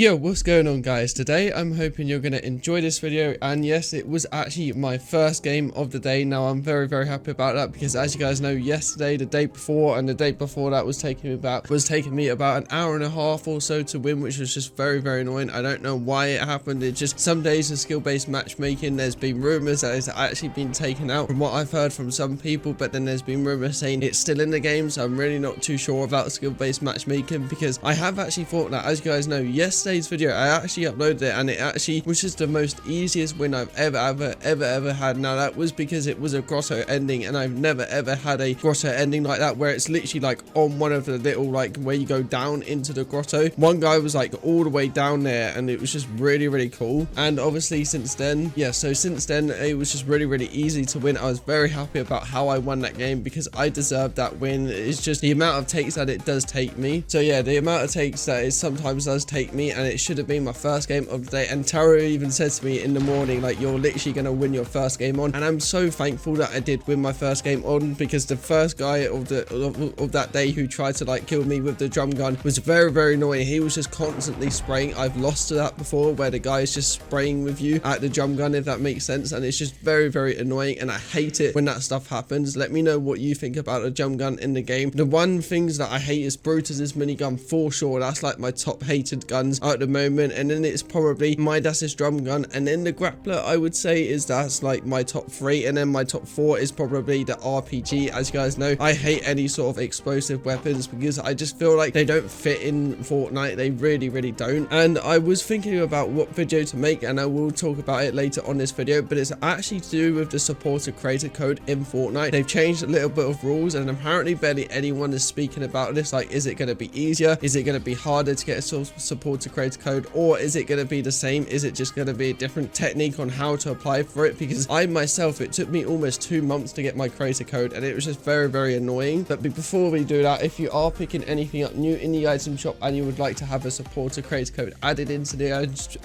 Yo, what's going on guys? Today I'm hoping you're going to enjoy this video, and yes, it was actually my first game of the day. Now I'm very happy about that because as you guys know, yesterday, the day before, and the day before that was taking me about an hour and a half or so to win, which was just very annoying. I don't know why it happened. It just, some days of skill-based matchmaking, there's been rumors that it's actually been taken out from what I've heard from some people, but then there's been rumors saying it's still in the game, so I'm really not too sure about skill-based matchmaking because I have actually thought that, as you guys know, yesterday's video I actually uploaded it and it actually was just the most easiest win I've ever had. Now that was because it was a grotto ending, and I've never had a grotto ending like that where it's literally like on one of the little, like, where you go down into the grotto. One guy was like all the way down there, and it was just really cool. And obviously since then, since then it was just really easy to win. I was very happy about how I won that game because I deserved that win. It's just the amount of takes that it does take me. So yeah, the amount of takes that it sometimes does take me, and it should have been my first game of the day. And Tara even said to me in the morning, like, you're literally gonna win your first game on, and I'm so thankful that I did win my first game on, because the first guy of that day who tried to like kill me with the drum gun was very annoying. He was just constantly spraying. I've lost to that before, where the guy is just spraying with you at the drum gun, if that makes sense, and it's just very annoying, and I hate it when that stuff happens. Let me know what you think about a drum gun in the game. The one things that I hate is Brutus's minigun, for sure. That's like my top hated guns at the moment, and then it's probably Midas's drum gun, and then the grappler I would say that's like my top 3, and then my top 4 is probably the RPG. As you guys know, I hate any sort of explosive weapons because I just feel like they don't fit in Fortnite. They really don't. And I was thinking about what video to make, and I will talk about it later on this video, but it's actually to do with the supporter creator code in Fortnite. They've changed a little bit of rules, and apparently barely anyone is speaking about this. Like, is it going to be easier? Is it going to be harder to get a supporter creator code, or is it going to be the same? Is it just going to be a different technique on how to apply for it? Because I myself, it took me almost 2 months to get my creator code, and it was just very annoying. But before we do that, if you are picking anything up new in the item shop and you would like to have a supporter creator code added into the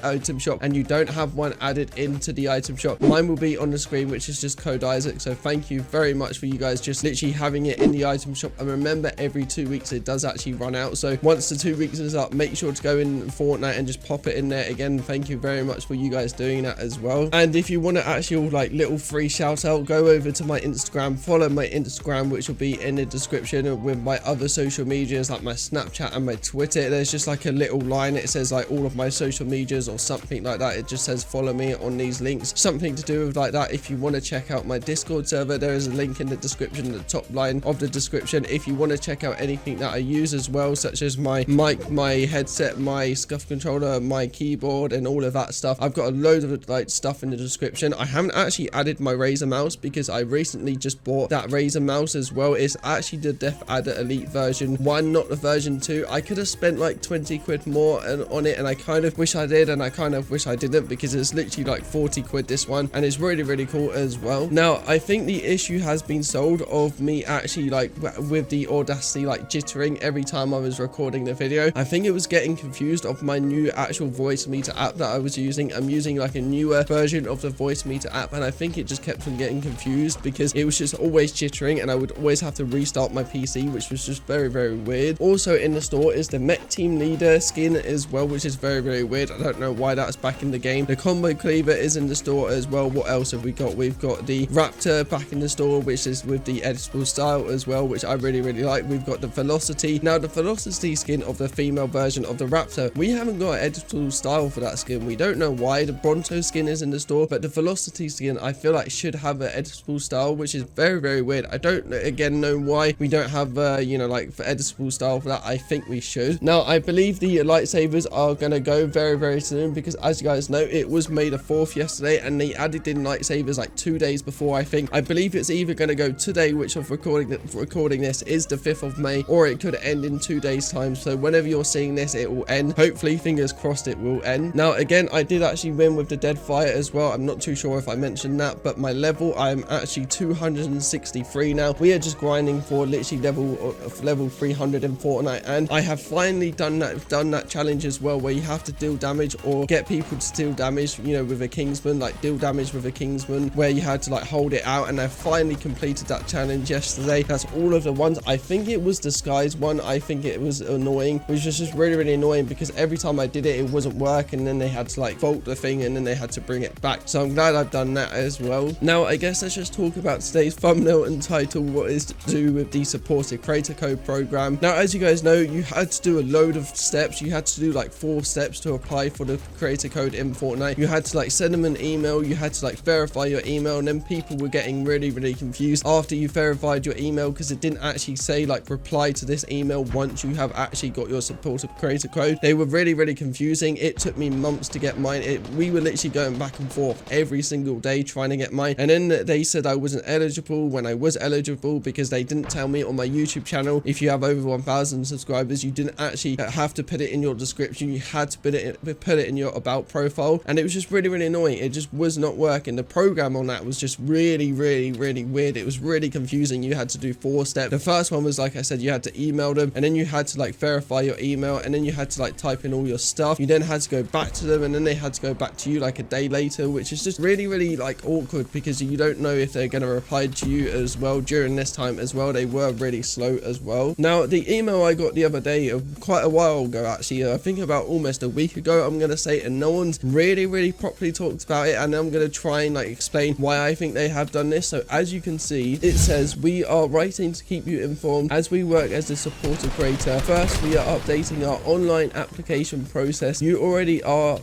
item shop, and you don't have one added into the item shop, mine will be on the screen, which is just code Izac. So thank you very much for you guys just literally having it in the item shop. And remember, every 2 weeks it does actually run out, so once the 2 weeks is up, make sure to go in Fortnite and just pop it in there again. Thank you very much for you guys doing that as well. And if you want to actually like little free shout out, go over to my Instagram, follow my Instagram, which will be in the description, with my other social medias like my Snapchat and my Twitter. There's just like a little line, it says like all of my social medias or something like that. It just says follow me on these links, something to do with like that. If you want to check out my Discord server, there is a link in the description, the top line of the description. If you want to check out anything that I use as well, such as my mic, my headset, my scuff controller, my keyboard, and all of that stuff, I've got a load of like stuff in the description. I haven't actually added my Razer mouse because I recently just bought that Razer mouse as well. It's actually the Def Adder Elite version 1, not the version 2. I could have spent like 20 quid more on it, and I kind of wish I did, and I kind of wish I didn't, because it's literally like 40 quid this one, and it's really cool as well. Now I think the issue has been solved of me actually like with the Audacity like jittering every time I was recording the video. I think it was getting confused of my new actual voice meter app that I was using. I'm using like a newer version of the voice meter app, and I think it just kept on getting confused because it was just always jittering, and I would always have to restart my PC, which was just very weird. Also in the store is the Mech Team Leader skin as well, which is very weird. I don't know why that's back in the game. The Combo Cleaver is in the store as well. What else have we got? We've got the Raptor back in the store, which is with the editable style as well, which I really like. We've got the Velocity. Now the Velocity skin of the female version of the Raptor, we haven't got an editable style for that skin. We don't know why. The Bronto skin is in the store, but the Velocity skin I feel like should have an editable style, which is very weird. I don't again know why we don't have you know, like for editable style for that. I think we should. Now I believe the lightsabers are gonna go very soon, because as you guys know, it was May the 4th yesterday, and they added in lightsabers like 2 days before. I believe it's either gonna go today, which of recording this is the 5th of May, or it could end in 2 days time. So whenever you're seeing this, it will end. Hopefully, fingers crossed, it will end. Now again, I did actually win with the Dead Fire as well. I'm not too sure if I mentioned that, but my level, I'm actually 263 now. We are just grinding for literally level 300 in Fortnite, and I have finally done that challenge as well, where you have to deal damage or get people to deal damage, you know, with a Kingsman, like deal damage with a Kingsman, where you had to like hold it out, and I finally completed that challenge yesterday. That's all of the ones. I think it was the Skies one. I think it was annoying, which was just really annoying, because every every time I did it, it wasn't working, and then they had to like fault the thing, and then they had to bring it back. So I'm glad I've done that as well. Now I guess let's just talk about today's thumbnail and title, what is to do with the supported creator code program. Now, as you guys know, you had to do a load of steps. You had to do like 4 steps to apply for the creator code in Fortnite. You had to like send them an email, you had to like verify your email, and then people were getting really confused after you verified your email, because it didn't actually say like reply to this email once you have actually got your supported creator code. They were really confusing. It took me months to get mine. We were literally going back and forth every single day trying to get mine, and then they said I wasn't eligible when I was eligible, because they didn't tell me on my YouTube channel if you have over 1,000 subscribers, you didn't actually have to put it in your description. You had to put it in your about profile, and it was just really annoying. It just was not working. The program on that was just really weird. It was really confusing. You had to do 4 steps. The first one was, like I said, you had to email them, and then you had to like verify your email, and then you had to like type in all your stuff. You then had to go back to them, and then they had to go back to you like a day later, which is just really like awkward, because you don't know if they're going to reply to you as well. During this time as well, they were really slow as well. Now, the email I got the other day, quite a while ago actually, I think about almost a week ago, I'm going to say, and no one's really properly talked about it, and I'm going to try and like explain why I think they have done this. So as you can see, it says, we are writing to keep you informed as we work as a supporter creator. First, we are updating our online application process. You already are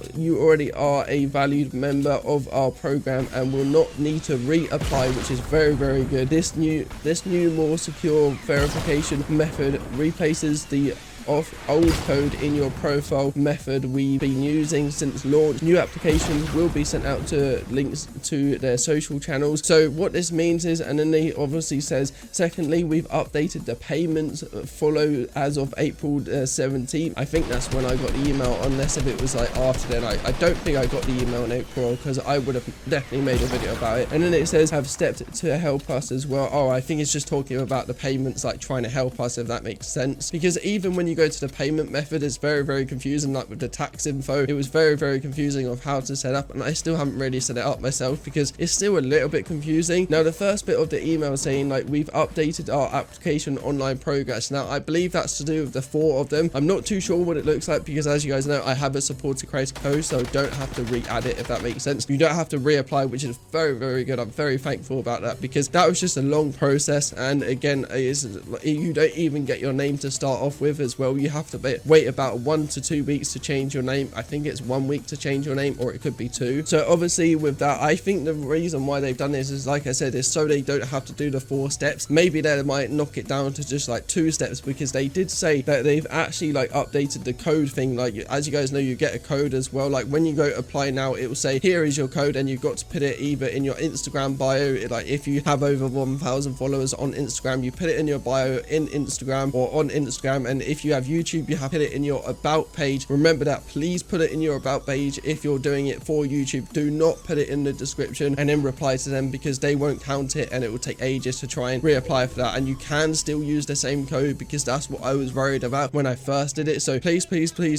a valued member of our program and will not need to reapply, which is very good. This new more secure verification method replaces the old code in your profile method we've been using since launch. New applications will be sent out to links to their social channels. So what this means is, and then they obviously says, secondly, we've updated the payments follow as of April 17th. I think that's when I got the email, unless if it was like after then. I don't think I got the email in April, because I would have definitely made a video about it. And then it says have stepped to help us as well. Oh, I think it's just talking about the payments, like trying to help us, if that makes sense, because even when you go to the payment method, it's very confusing. Like with the tax info, it was very confusing of how to set up, and I still haven't really set it up myself because it's still a little bit confusing. Now, the first bit of the email saying like we've updated our application online progress. Now, I believe that's to do with the 4 of them. I'm not too sure what it looks like, because as you guys know, I have a supported creator code, so I don't have to re-add it, if that makes sense. You don't have to reapply, which is very good. I'm very thankful about that, because that was just a long process, and again, you don't even get your name to start off with as well. You have to wait about 1 to 2 weeks to change your name. I think it's 1 week to change your name, or it could be 2. So obviously with that, I think the reason why they've done this is, like I said, is so they don't have to do the 4 steps. Maybe they might knock it down to just like 2 steps, because they did say that they've actually like updated the code thing. Like, as you guys know, you get a code as well. Like when you go apply now, it will say here is your code, and you've got to put it either in your Instagram bio. Like if you have over 1,000 followers on Instagram, you put it in your bio in Instagram or on Instagram, and if you have YouTube, you have to put it in your about page. Remember that, please put it in your about page if you're doing it for YouTube. Do not put it in the description and then reply to them, because they won't count it, and it will take ages to try and reapply for that. And you can still use the same code, because that's what I was worried about when I first did it. So please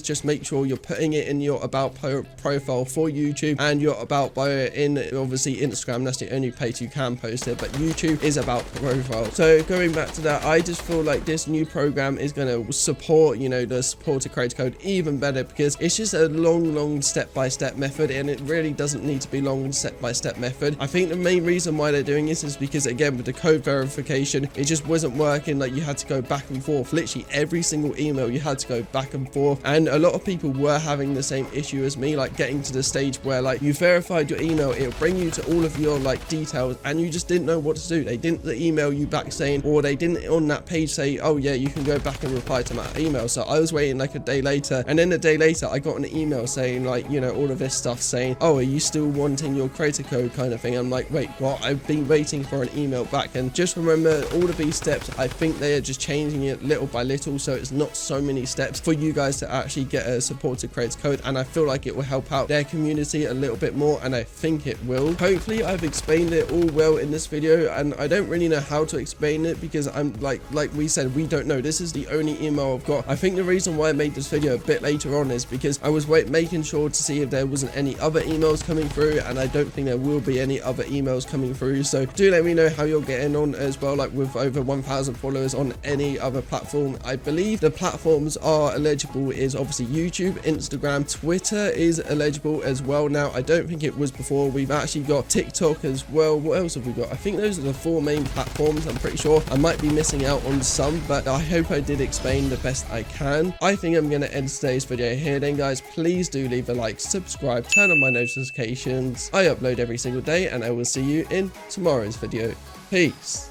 just make sure you're putting it in your about profile for YouTube, and your about bio in obviously Instagram. That's the only place you can post it, but YouTube is about profile. So going back to that, I just feel like this new program is going to support, you know, the supported creator code even better, because it's just a long step-by-step method, and it really doesn't need to be long step-by-step method. I think the main reason why they're doing this is because, again, with the code verification, it just wasn't working. Like, you had to go back and forth. Literally every single email you had to go back and forth, and a lot of people were having the same issue as me, like getting to the stage where like you verified your email, it'll bring you to all of your like details, and you just didn't know what to do. They didn't email you back saying, or they didn't on that page say, oh yeah, you can go back and reply to my email. So I was waiting like a day later, and then a day later I got an email saying like, you know, all of this stuff saying, oh, are you still wanting your creator code kind of thing. I'm like, wait, what? I've been waiting for an email back. And just remember, all of these steps, I think they are just changing it little by little, so it's not so many steps for you guys to actually get a supported creator code, and I feel like it will help out their community a little bit more, and I think it will. Hopefully I've explained it all well in this video, and I don't really know how to explain it, because I'm like we said, we don't know. This is the only email I've got. I think the reason why I made this video a bit later on is because I was making sure to see if there wasn't any other emails coming through, and I don't think there will be any other emails coming through. So do let me know how you're getting on as well, like with over 1,000 followers on any other platform. I believe the platforms are eligible is obviously YouTube, Instagram, Twitter is eligible as well now. I don't think it was before. We've actually got TikTok as well. What else have we got? I think those are the 4 main platforms. I'm pretty sure I might be missing out on some, but I hope I did explain the best I can. I think I'm going to end today's video here then, guys. Please do leave a like, subscribe, turn on my notifications. I upload every single day, and I will see you in tomorrow's video. Peace.